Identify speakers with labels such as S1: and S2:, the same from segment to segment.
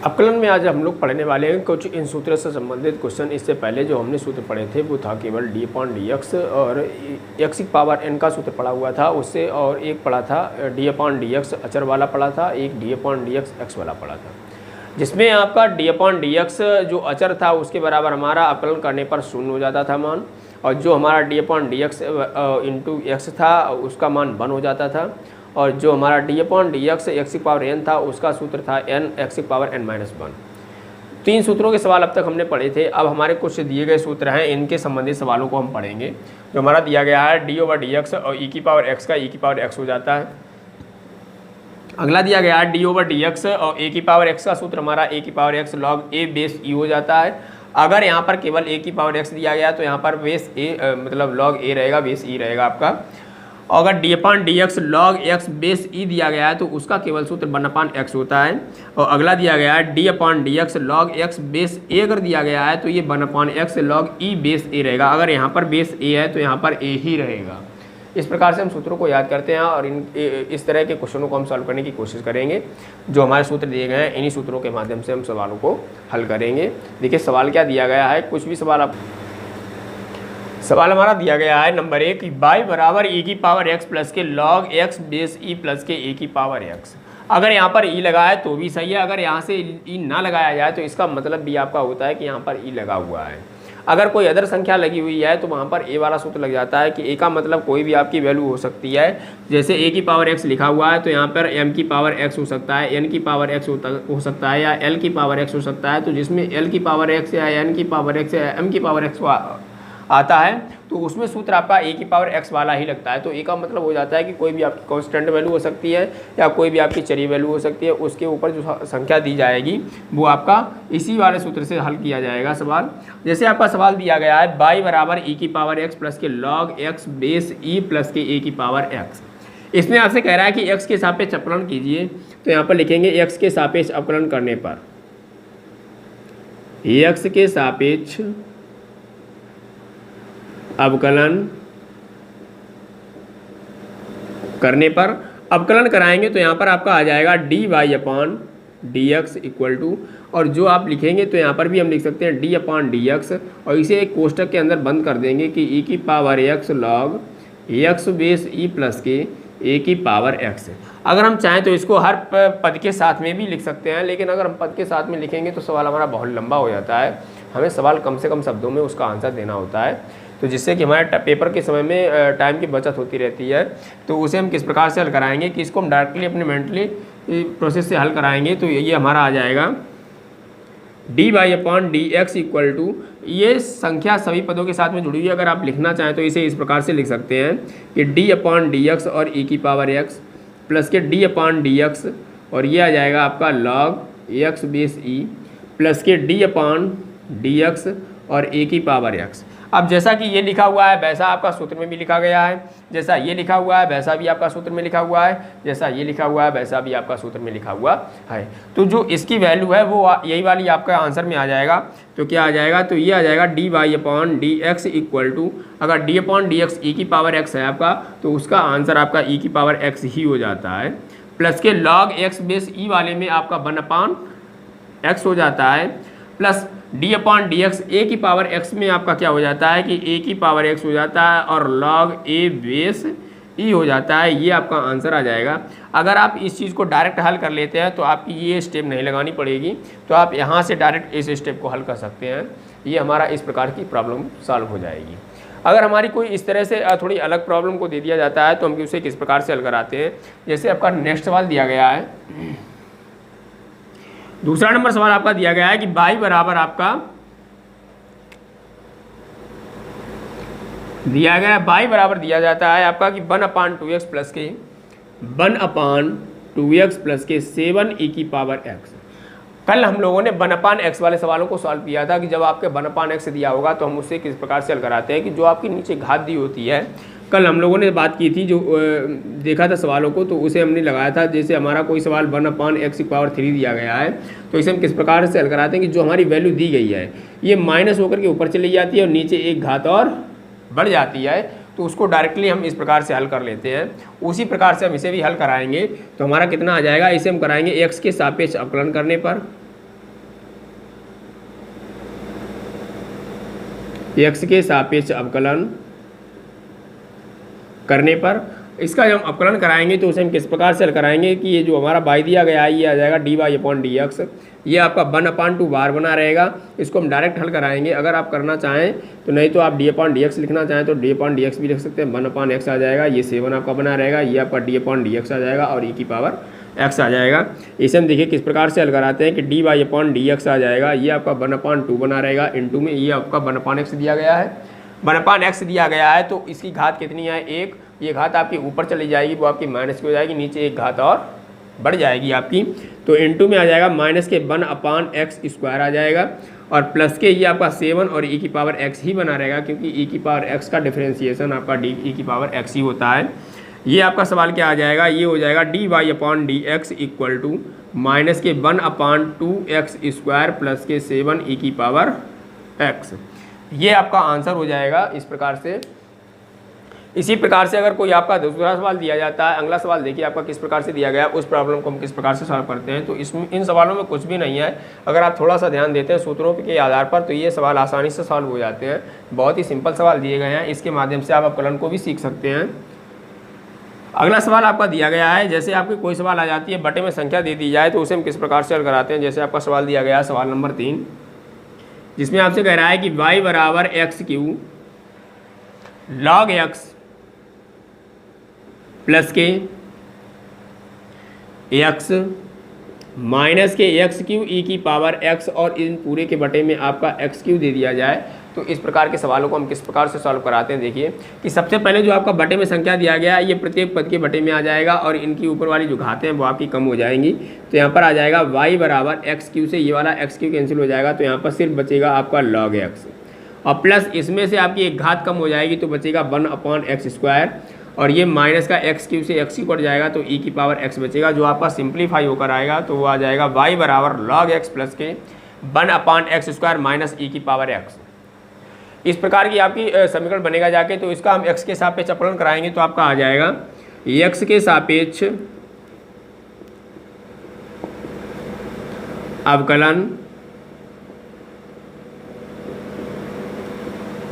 S1: अपकलन में आज हम लोग पढ़ने वाले हैं कुछ इन सूत्रों से संबंधित क्वेश्चन। इससे पहले जो हमने सूत्र पढ़े थे वो था केवल d/dx और x की पावर n का सूत्र पढ़ा हुआ था उससे, और एक पढ़ा था d/dx अचर वाला पढ़ा था, एक d/dx x वाला पढ़ा था, जिसमें आपका d/dx जो अचर था उसके बराबर हमारा अपकलन करने पर 0 हो जाता था मान, और जो हमारा d/dx इंटू x था उसका मान 1 हो जाता था, और जो हमारा d/dx x की पावर n था उसका सूत्र था n x की पावर n-1। 3 सूत्रों के सवाल अब तक हमने पढ़े थे। अब हमारे कुछ दिए गए सूत्र हैं, इनके संबंधित सवालों को हम पढ़ेंगे। जो हमारा दिया गया है d/dx और e की पावर x का e की पावर x हो जाता है। अगला दिया गया है d/dx और a की पावर x का सूत्र हमारा a की power x log a base e हो जाता है। अगर यहाँ पर केवल a की पावर x दिया गया तो यहाँ पर बेस a मतलब log a रहेगा, बेस e रहेगा आपका। अगर d/dx log x base e दिया गया है तो उसका केवल सूत्र 1/x होता है। और अगला दिया गया है d/dx log x base a अगर दिया गया है तो ये 1/x log e base a रहेगा। अगर यहाँ पर बेस a है तो यहाँ पर a ही रहेगा। इस प्रकार से हम सूत्रों को याद करते हैं और इस तरह के क्वेश्चनों को हम सॉल्व करने की कोशिश करेंगे। जो हमारे सूत्र दिए गए हैं इन्हीं सूत्रों के माध्यम से हम सवालों को हल करेंगे। देखिए सवाल क्या दिया गया है, कुछ भी सवाल हमारा दिया गया है नंबर 1 y बराबर e की पावर x प्लस के log x base e plus के a की पावर x। अगर यहाँ पर e लगा है तो भी सही है, अगर यहाँ से e ना लगाया जाए तो इसका मतलब भी आपका होता है कि यहाँ पर e लगा हुआ है। अगर कोई अदर संख्या लगी हुई है तो वहाँ पर a वाला सूत्र लग जाता है कि a का मतलब कोई भी आपकी वैल्यू हो सकती है। जैसे a की पावर x लिखा हुआ है तो यहाँ पर m की पावर x हो सकता है, n की पावर x हो सकता है, या l की पावर x हो सकता है। तो जिसमें l की पावर x या n की पावर x या m की पावर x आता है तो उसमें सूत्र आपका a की पावर x वाला ही लगता है। तो a का मतलब हो जाता है कि कोई भी आपकी कांस्टेंट वैल्यू हो सकती है या कोई भी आपकी चरी वैल्यू हो सकती है, उसके ऊपर जो संख्या दी जाएगी वो आपका इसी वाले सूत्र से हल किया जाएगा सवाल। जैसे आपका सवाल दिया गया है y बराबर e की पावर x प्लस के log x base e plus के a की पावर x। इसमें आपसे कह रहा है कि x के सापेक्ष अपकलन कीजिए, तो यहाँ पर लिखेंगे x के सापेक्ष अपकलन करने पर, x के सापेक्ष अवकलन करने पर अवकलन कराएंगे तो यहाँ पर आपका आ जाएगा dy/dx इक्वल टू, और जो आप लिखेंगे तो यहाँ पर भी हम लिख सकते हैं d/dx, और इसे एक कोष्टक के अंदर बंद कर देंगे कि e की power x log x base e plus के a की पावर x। अगर हम चाहें तो इसको हर पद के साथ में भी लिख सकते हैं, लेकिन अगर हम पद के साथ में लिखेंगे तो सवाल हमारा बहुत लंबा हो जाता है। हमें सवाल कम से कम शब्दों में उसका आंसर देना होता है, तो जिससे कि हमारे पेपर के समय में टाइम की बचत होती रहती है। तो उसे हम किस प्रकार से हल कराएंगे कि इसको हम डायरेक्टली अपने मेंटली प्रोसेस से हल कराएंगे। तो ये हमारा आ जाएगा dy/dx इक्वल टू, ये संख्या सभी पदों के साथ में जुड़ी हुई है। अगर आप लिखना चाहें तो इसे इस प्रकार से लिख सकते हैं कि d/dx और e की पावर x प्लस के d/dx, और ये आ जाएगा आपका log x base e plus के d/dx और a की पावर x। अब जैसा कि ये लिखा हुआ है वैसा आपका सूत्र में भी लिखा गया है, जैसा ये लिखा हुआ है वैसा भी आपका सूत्र में लिखा हुआ है, जैसा ये लिखा हुआ है वैसा भी आपका सूत्र में लिखा हुआ है। तो जो इसकी वैल्यू है वो यही वाली आपका आंसर में आ जाएगा। तो क्या आ जाएगा, तो ये आ जाएगा dy/dx इक्वल टू, अगर d/dx e की पावर x है आपका तो उसका आंसर आपका e की पावर x ही हो जाता है, प्लस के log x बेस e वाले में आपका 1/x हो जाता है, प्लस d/dx a की पावर x में आपका क्या हो जाता है कि a की पावर x हो जाता है और log a बेस e हो जाता है। ये आपका आंसर आ जाएगा। अगर आप इस चीज़ को डायरेक्ट हल कर लेते हैं तो आपकी ये स्टेप नहीं लगानी पड़ेगी, तो आप यहाँ से डायरेक्ट इस स्टेप को हल कर सकते हैं। ये हमारा इस प्रकार की प्रॉब्लम सॉल्व हो जाएगी। अगर हमारी कोई इस तरह से थोड़ी अलग प्रॉब्लम को दे दिया जाता है तो हम उसे किस प्रकार से हल कराते हैं। जैसे आपका नेक्स्ट सवाल दिया गया है, दूसरा नंबर सवाल आपका दिया गया है कि y बराबर आपका दिया गया है, y बराबर दिया जाता है आपका कि 1/2x प्लस के 1/2x प्लस के 7e की पावर x। कल हम लोगों ने 1/x वाले सवालों को सॉल्व किया था कि जब आपके 1/x दिया होगा तो हम उससे किस प्रकार से हल कराते हैं कि जो आपकी नीचे घात दी होती है। कल हम लोगों ने बात की थी, जो देखा था सवालों को, तो उसे हमने लगाया था। जैसे हमारा कोई सवाल 1/x की पावर 3 दिया गया है तो इसे हम किस प्रकार से हल कराते हैं कि जो हमारी वैल्यू दी गई है ये माइनस होकर के ऊपर चली जाती है और नीचे एक घात और बढ़ जाती है, तो उसको डायरेक्टली हम इस प्रकार से हल कर लेते हैं। उसी प्रकार से हम इसे भी हल कराएंगे। तो हमारा कितना आ जाएगा, इसे हम कराएंगे x के सापेक्ष अवकलन करने पर, एक्स के सापेक्ष अवकलन करने पर, इसका जब हम अवकलन कराएंगे तो उसे हम किस प्रकार से हल कराएंगे कि ये जो हमारा बाई दिया गया है ये आ जाएगा d Y upon D x, ये आपका 1/2 बार बना रहेगा। इसको हम डायरेक्ट हल कराएंगे अगर आप करना चाहें तो, नहीं तो आप डी अपॉन डी एक्स लिखना चाहें तो डी अपॉन डी एक्स भी लिख सकते हैं। 1/x आ जाएगा, ये 7 आपका बना रहेगा, ये आपका डी अपॉन डी एक्स आ जाएगा और ई की पावर एक्स आ जाएगा। इसे हम देखिए किस प्रकार से हल कराते हैं कि D Y upon D X आ जाएगा, ये आपका 1/2 बना रहेगा, इनटू में ये आपका 1/x दिया गया है। 1/x दिया गया है तो इसकी घात कितनी है 1, ये घात आपकी ऊपर चली जाएगी, वो आपकी माइनस की हो जाएगी, नीचे एक घात और बढ़ जाएगी आपकी, तो इनटू में आ जाएगा माइनस के 1/x² आ जाएगा और प्लस के ये आपका 7 और ई की पावर x ही बना रहेगा, क्योंकि ई की पावर x का डिफरेंशिएशन आपका डी ई की पावर x ही होता है। ये आपका सवाल क्या आ जाएगा, ये हो जाएगा d Y upon D x equal to minus के 1/2x² प्लस के 7 ई की पावर x। ये आपका आंसर हो जाएगा इस प्रकार से। इसी प्रकार से अगर कोई आपका दूसरा सवाल दिया जाता है, अगला सवाल देखिए आपका किस प्रकार से दिया गया है, उस प्रॉब्लम को हम किस प्रकार से सॉल्व करते हैं। तो इसमें इन सवालों में कुछ भी नहीं है, अगर आप थोड़ा सा ध्यान देते हैं सूत्रों के आधार पर तो ये सवाल आसानी से सॉल्व हो जाते हैं। बहुत ही सिंपल सवाल दिए गए हैं, इसके माध्यम से आप अवकलन को भी सीख सकते हैं। अगला सवाल आपका दिया गया है, जैसे आपकी कोई सवाल आ जाती है बटे में संख्या दे दी जाए तो उसे हम किस प्रकार से हल कराते हैं। जैसे आपका सवाल दिया गया है सवाल नंबर 3, जिसमें आपसे कह रहा है कि y बराबर x³ log x प्लस के x माइनस के x³ ई की पावर x और इन पूरे के बटे में आपका x³ दे दिया जाए तो इस प्रकार के सवालों को हम किस प्रकार से सॉल्व कराते हैं। देखिए कि सबसे पहले जो आपका बटे में संख्या दिया गया है ये प्रत्येक पद के बटे में आ जाएगा और इनकी ऊपर वाली जो घातें हैं वो आपकी कम हो जाएंगी। तो यहाँ पर आ जाएगा y बराबर x³ से ये वाला x³ कैंसिल हो जाएगा, तो यहाँ पर सिर्फ बचेगा आपका log x और प्लस इसमें से आपकी एक घात कम हो जाएगी तो बचेगा 1/x² और ये माइनस का x³ से x³ कट जाएगा तो e की पावर x बचेगा, जो आपका सिंप्लीफाई होकर आएगा तो वो आ जाएगा y बराबर log x प्लस के 1/x² माइनस e की पावर x। इस प्रकार की आपकी समीकरण बनेगा जाके, तो इसका हम x के सापेक्ष अवकलन कराएंगे तो आपका आ जाएगा x के सापेक्ष अवकलन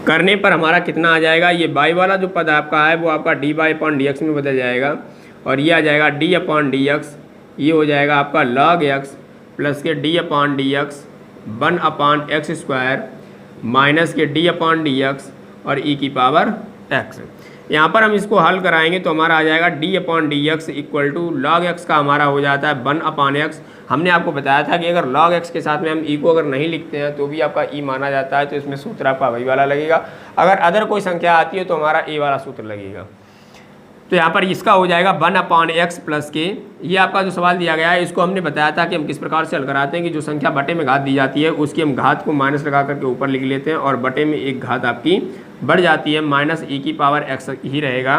S1: करने पर हमारा कितना आ जाएगा, ये y वाला जो पद आपका है वो आपका dy अपॉन डी एक्स में बदल जाएगा और ये आ जाएगा d अपॉन डी एक्स, ये हो जाएगा आपका log x प्लस के d upon D x 1/x² minus के d अपॉन डी एक्स और e की पावर x। यहाँ पर हम इसको हल कराएंगे तो हमारा आ जाएगा d upon D x equal to log x का हमारा हो जाता है 1/x। हमने आपको बताया था कि अगर log x के साथ में हम e को अगर नहीं लिखते हैं तो भी आपका e माना जाता है, तो इसमें सूत्र आपका वही वाला लगेगा। अगर अदर कोई संख्या आती है तो हमारा a वाला सूत्र लगेगा। तो यहाँ पर इसका हो जाएगा 1/x प्लस के, ये आपका जो सवाल दिया गया है इसको हमने बताया था कि हम किस प्रकार से हल कराते हैं कि जो संख्या बटे में घात दी जाती है उसकी हम घात को माइनस लगा करके ऊपर लिख लेते हैं और बटे में एक घात आपकी बढ़ जाती है, माइनस e की पावर x ही रहेगा।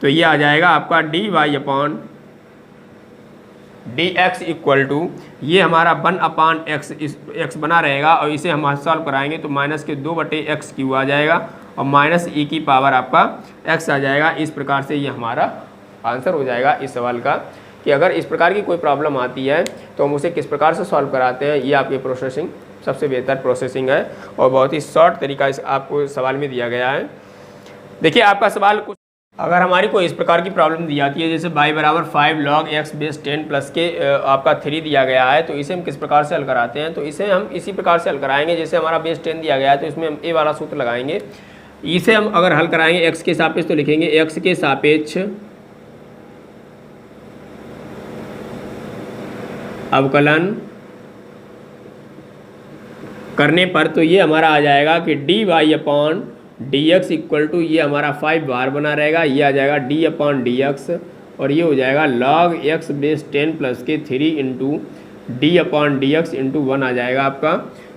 S1: तो ये आ जाएगा आपका dy upon dx equal to ये हमारा 1/x बना रहेगा और इसे हम सॉल्व कराएंगे तो माइनस के 2/x³ आ जाएगा और माइनस e की पावर आपका x आ जाएगा। इस प्रकार से ये हमारा आंसर हो जाएगा इस सवाल का, कि अगर इस प्रकार की कोई प्रॉब्लम आती है तो हम उसे किस प्रकार से सॉल्व कराते हैं। ये आपकी प्रोसेसिंग सबसे बेहतर प्रोसेसिंग है और बहुत ही शॉर्ट तरीका इस आपको सवाल में दिया गया है। देखिए आपका सवाल कुछ, अगर हमारी कोई इस प्रकार की प्रॉब्लम दी जाती है जैसे y बराबर 5 log x बेस 10 प्लस के आपका 3 दिया गया है, तो इसे हम किस प्रकार से हल कराते हैं। तो इसे हम इसी प्रकार से हल कराएंगे, जैसे हमारा बेस 10 दिया गया है तो इसमें हम a वाला सूत्र लगाएंगे। इसे हम अगर हल कराएंगे x के सापेक्ष तो लिखेंगे x के सापेक्ष अवकलन करने पर, तो ये हमारा आ जाएगा कि dy upon dx equal to ये हमारा 5 बार बना रहेगा, ये आ जाएगा d अपॉन dx और ये हो जाएगा log x बेस 10 प्लस के 3 into D upon dx into 1 आ जाएगा आपका।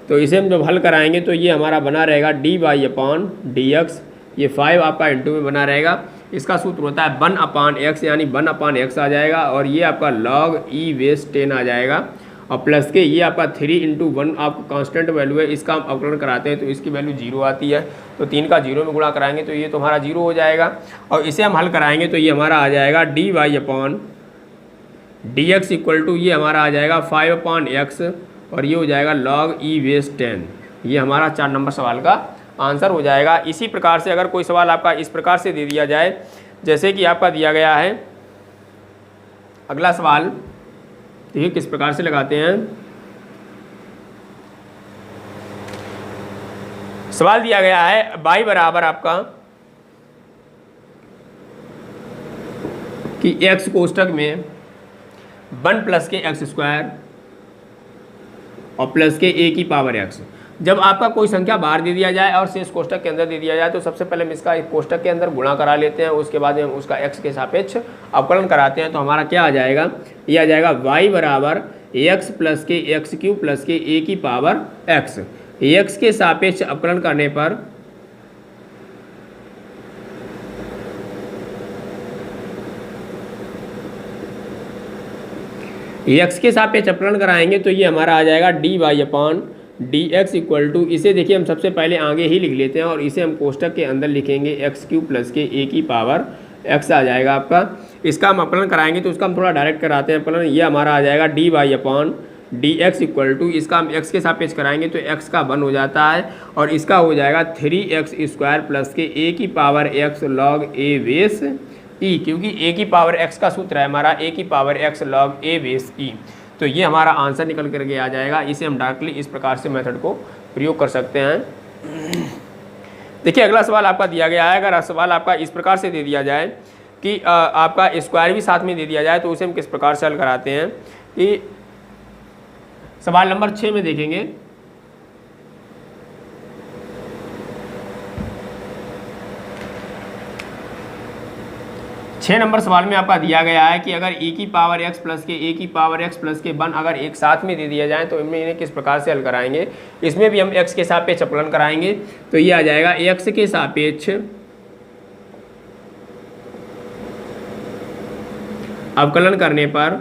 S1: तो इसे हम जब हल कराएंगे तो ये हमारा बना रहेगा dy अपॉन dx, ये 5 आपका इंटू में बना रहेगा। इसका सूत्र होता है 1/x यानी 1/x आ जाएगा और ये आपका log e बेस 10 आ जाएगा और प्लस के ये आपका 3 इंटू 1 आपका कांस्टेंट वैल्यू है, इसका हम अवकलन कराते हैं तो इसकी वैल्यू 0 आती है, तो 3 का 0 में गुणा कराएंगे तो ये तो हमारा 0 हो जाएगा और इसे हम हल कराएंगे तो ये हमारा आ जाएगा dy upon dx equal to ये हमारा आ जाएगा 5/x और ये हो जाएगा log e बेस 10। ये हमारा 4 नंबर सवाल का आंसर हो जाएगा। इसी प्रकार से अगर कोई सवाल आपका इस प्रकार से दे दिया जाए, जैसे कि आपका दिया गया है अगला सवाल, देखिए किस प्रकार से लगाते हैं। सवाल दिया गया है y बराबर आपका कि x कोष्टक में 1 प्लस के x स्क्वायर और प्लस के a की पावर x। जब आपका कोई संख्या बाहर दे दिया जाए और शेष कोष्टक के अंदर दे दिया जाए तो सबसे पहले हम इसका एक कोष्टक के अंदर गुणा करा लेते हैं, उसके बाद हम उसका x के सापेक्ष अवकलन कराते हैं। तो हमारा क्या आ जाएगा, ये आ जाएगा y बराबर x प्लस के एक्स क्यूब प्लस के a की पावर x। x के सापेक्ष अवकलन करने पर x के सापेक्ष अवकलन कराएंगे तो ये हमारा आ जाएगा dy upon dx equal to, इसे देखिए हम सबसे पहले आगे ही लिख लेते हैं और इसे हम कोष्टक के अंदर लिखेंगे एक्स क्यूब प्लस के a की पावर x आ जाएगा आपका। इसका हम अपलन कराएंगे तो उसका हम थोड़ा डायरेक्ट कराते हैं अपलन। ये हमारा आ जाएगा dy upon dx equal to, इसका हम x के सापेक्ष कराएंगे तो x का 1 हो जाता है और इसका हो जाएगा 3x स्क्वायर प्लस के a की power x log a base e, क्योंकि a की पावर x का सूत्र है हमारा a की power x log a base e। तो ये हमारा आंसर निकल करके आ जाएगा। इसे हम डायरेक्टली इस प्रकार से मेथड को प्रयोग कर सकते हैं। देखिए अगला सवाल आपका दिया गया है, अगर सवाल आपका इस प्रकार से दे दिया जाए कि आपका स्क्वायर भी साथ में दे दिया जाए तो उसे हम किस प्रकार से हल कराते हैं कि सवाल नंबर 6 में देखेंगे। छः नंबर सवाल में आपका दिया गया है कि अगर e की पावर x प्लस के a की पावर x प्लस के 1 अगर एक साथ में दे दिया जाए तो इन्हें किस प्रकार से हल कराएंगे। इसमें भी हम x के सापेक्ष अवकलन कराएंगे तो ये आ जाएगा x के सापेक्ष अवकलन करने पर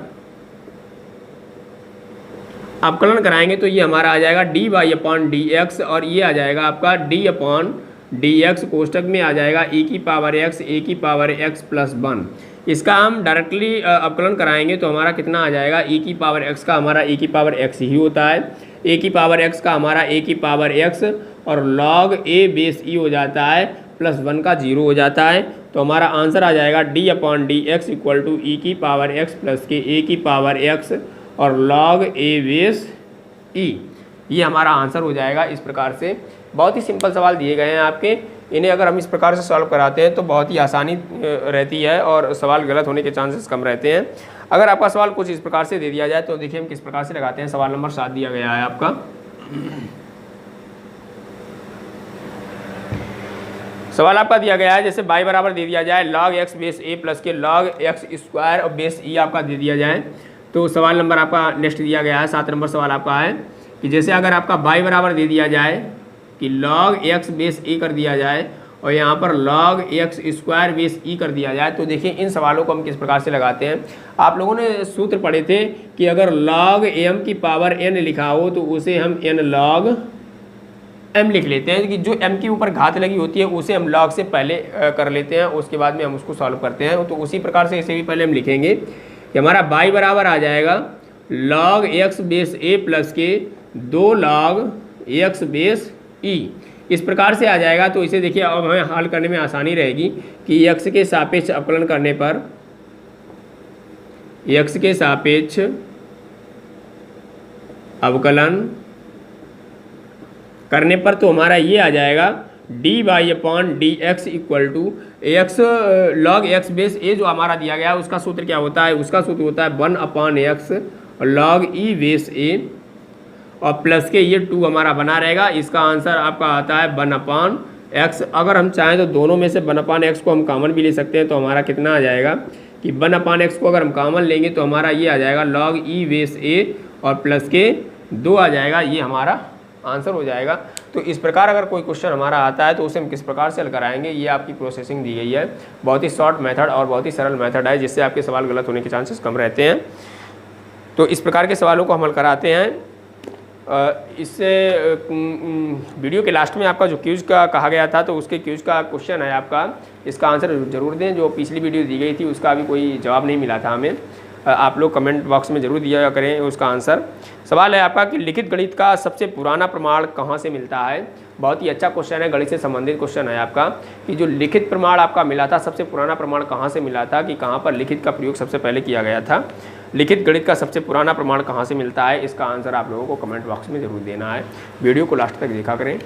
S1: अवकलन कराएंगे तो ये हमारा आ जाएगा dy अपॉन dx और ये आ जाएगा आपका d अपॉन dx कोष्टक में आ जाएगा e की पावर x a की पावर x प्लस 1। इसका हम डायरेक्टली अवकलन कराएंगे तो हमारा कितना आ जाएगा, e की पावर x का हमारा e की पावर x ही होता है, a की पावर x का हमारा a की पावर x और log a बेस e हो जाता है प्लस 1 का 0 हो जाता है। तो हमारा आंसर आ जाएगा d upon dx equal to e की पावर x प्लस के a की पावर x और log a बेस e। ये हमारा आंसर हो जाएगा। इस प्रकार से बहुत ही सिंपल सवाल दिए गए हैं आपके, इन्हें अगर हम इस प्रकार से सॉल्व कराते हैं तो बहुत ही आसानी रहती है और सवाल गलत होने के चांसेस कम रहते हैं। अगर आपका सवाल कुछ इस प्रकार से दे दिया जाए तो देखिए हम किस प्रकार से लगाते हैं। सवाल नंबर 7 दिया गया है आपका। सवाल आपका दिया गया है जैसे y बराबर दे दिया जाए log x base a plus के log x स्क्वायर और बेस e आपका दे दिया जाए। तो सवाल नंबर आपका नेक्स्ट दिया गया है 7 नंबर सवाल आपका है कि जैसे अगर आपका y बराबर दे दिया जाए कि log x बेस a कर दिया जाए और यहाँ पर log x square base e कर दिया जाए। तो देखिए इन सवालों को हम किस प्रकार से लगाते हैं। आप लोगों ने सूत्र पढ़े थे कि अगर log m की पावर n लिखा हो तो उसे हम n log m लिख लेते हैं, कि जो m के ऊपर घात लगी होती है उसे हम log से पहले कर लेते हैं, उसके बाद में हम उसको सॉल्व करते हैं। तो उसी प्रकार से इसे भी पहले हम लिखेंगे कि हमारा y बराबर आ जाएगा log x base a plus के 2 log x बेस e। इस प्रकार से आ जाएगा। तो इसे देखिए अब हमें हल करने में आसानी रहेगी कि x के सापेक्ष अवकलन करने पर x के सापेक्ष अवकलन करने पर तो हमारा ये आ जाएगा dy upon dx equal to x log x base a जो हमारा दिया गया है उसका सूत्र क्या होता है, उसका सूत्र होता है 1 अपॉन x और log e बेस a और प्लस के ये 2 हमारा बना रहेगा। इसका आंसर आपका आता है 1 अपॉन x। अगर हम चाहें तो दोनों में से 1 अपॉन x को हम कॉमन भी ले सकते हैं। तो हमारा कितना आ जाएगा कि 1 अपॉन x को अगर हम कॉमन लेंगे तो हमारा ये आ जाएगा log e बेस a और प्लस के 2 आ जाएगा। ये हमारा आंसर हो जाएगा। तो इस प्रकार अगर कोई क्वेश्चन हमारा आता है तो उसे हम किस प्रकार से हल कराएंगे, ये आपकी प्रोसेसिंग दी गई है। बहुत ही शॉर्ट मेथड और बहुत ही सरल मेथड है जिससे आपके सवाल गलत होने के चांसेस कम रहते हैं। तो इस प्रकार के सवालों को हम हल कराते हैं। इससे वीडियो के लास्ट में आपका जो क्यूज का कहा गया था तो उसके क्यूज का क्वेश्चन है आपका, इसका आंसर ज़रूर दें। जो पिछली वीडियो दी गई थी उसका अभी कोई जवाब नहीं मिला था हमें। आप लोग कमेंट बॉक्स में ज़रूर दिया करें उसका आंसर। सवाल है आपका कि लिखित गणित का सबसे पुराना प्रमाण कहाँ से मिलता है। बहुत ही अच्छा क्वेश्चन है, गणित से संबंधित क्वेश्चन है आपका कि जो लिखित प्रमाण आपका मिला था, सबसे पुराना प्रमाण कहाँ से मिला था, कि कहाँ पर लिखित का प्रयोग सबसे पहले किया गया था। लिखित गणित का सबसे पुराना प्रमाण कहाँ से मिलता है, इसका आंसर आप लोगों को कमेंट बॉक्स में ज़रूर देना है। वीडियो को लास्ट तक देखा करें।